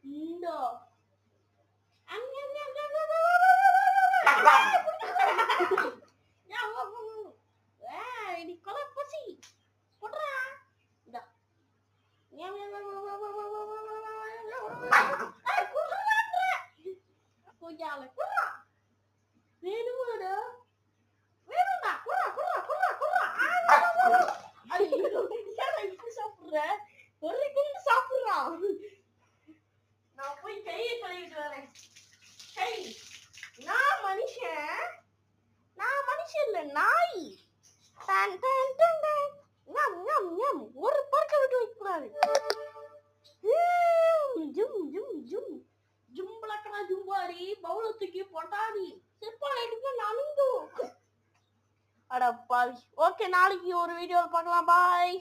இந்தோ நான் போய் கையை கழுவிட்டு வரேன். நான் மனுஷன் இல்ல நாய். ஒரு பறக்க விட்டு வைக்க கூடாது. ஜும்பலக்கடா ஜும்பாடி பவுல தூக்கி பொட்டாடி செப்பால எடுக்க நானும். அட பாவி. ஓகே, நாளைக்கு ஒரு வீடியோல பார்க்கலாம். பாய்.